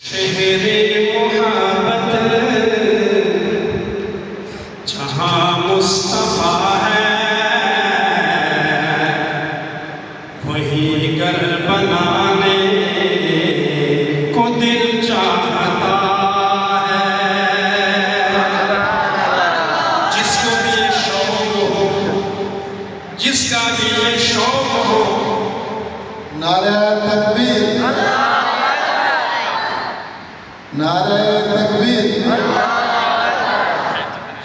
शहरे मोहब्बत जहाँ मुस्तफा है वही घर बनाने को दिल चाहता है। जिसको भी ये शौक हो, जिसका भी ये शौक हो, नारे तकबीर, नारे तकबीर,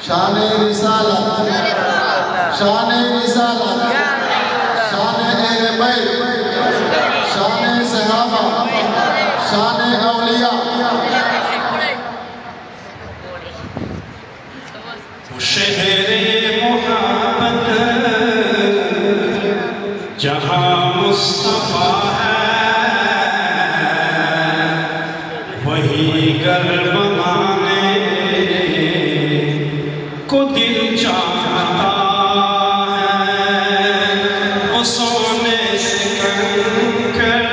शान-ए रिसालत, शान-ए रिसालत, शान-ए अहले बैत, शान-ए सहाबा, शान-ए औलिया। शहरे मोहब्बत जहाँ मुस्तफा है वही घर बनाने को दिल चाहता है। वो सोने से कंकर,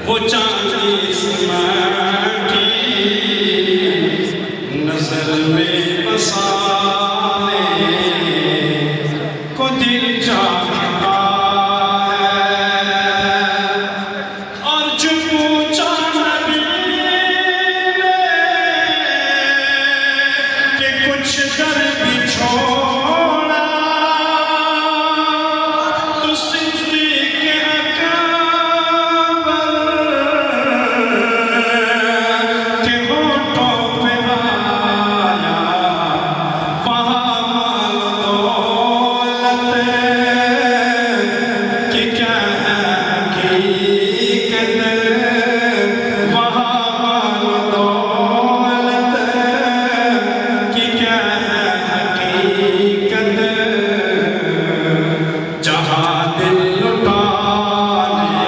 वो चांदी से माटी नजर में बसाने को दिल चाहता है। और जो पूछा नबी ने कि कुछ कर भी छोड़ा तो सिद्दीक़ अकबर के होठों पे आया वहाँ दौलत कि क्या है हकीकत, वहाँ दौलत कि क्या है हकीकत। जहाँ दिल लुटाने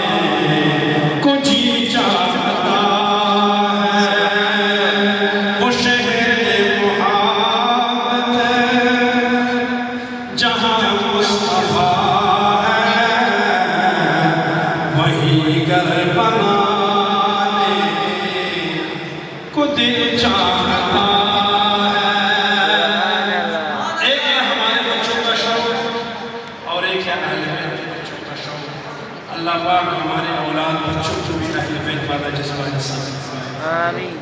को जी चाहता है वो शहरे मोहब्बत जहाँ मुस्तफा है वही घर बनाने को दिल चाहता है। एक है हमारे बच्चों का शौक और एक है अहले बैत के बच्चों का शौक। अल्लाह पाक हमारे औलाद बच्चों को भी अहले बैत वाला जज्बा नसीब फरमाए। आमीन।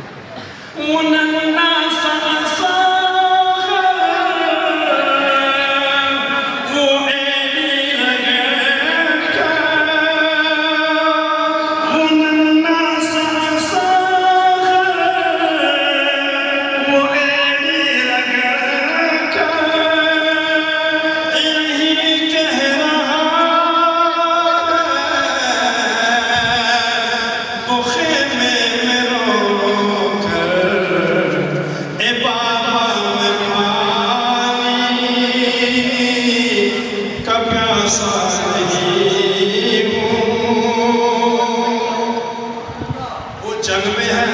वो जंग में है,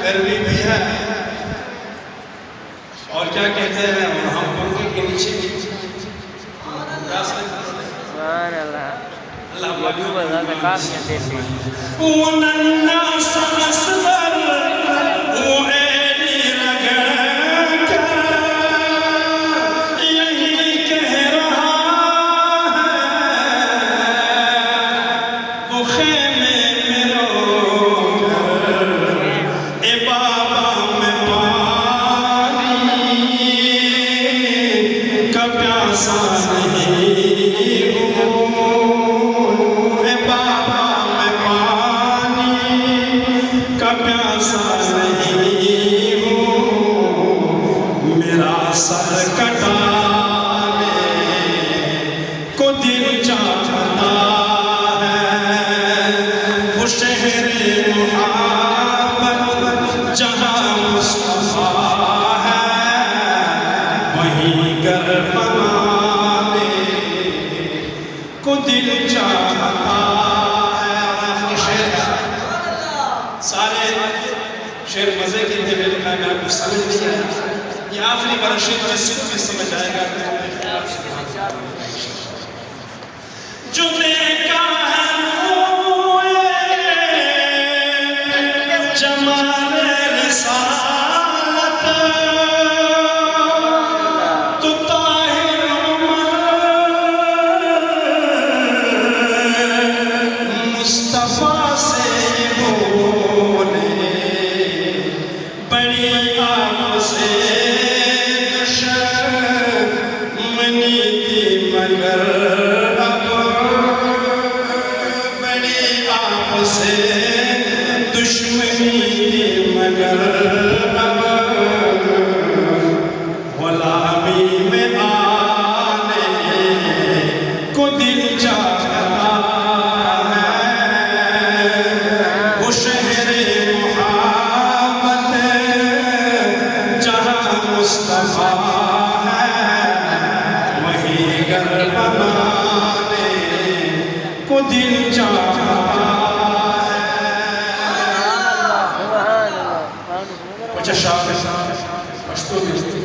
गर्मी भी है और क्या कहते हैं और हम पंखे के नीचे सुभान अल्लाह। अल्लाह ये बड़ा नकाब में देते हैं। वो नन्ना सा असगर वो ऐनी लगा यही कह रहा है वो खेमे में रोकर ए बाबा में पानी का प्यासा नहीं हूँ, ए बाबा में पानी का प्यासा नहीं हूँ। मेरा सर कटाने को दिल चाहता है वो शहरे मोहब्बत जहाँ मुस्तफा है वही घर बनाने को दिल चाहता है। आखिरी शेर है, सारे शेर मजे के थे, मैंने कहा मैं आपको समझ नहीं आया। ये आखिरी वाला शेर जिसको भी समझ आएगा जो देखा है दुश्मनी थी मगर अब गुलामी में आने को दिल चाहता है। वो शहरे मोहब्बत जहाँ मुस्तफा है, वही घर बनाने को दिल चाहता है। कुछ शाह पश्तो में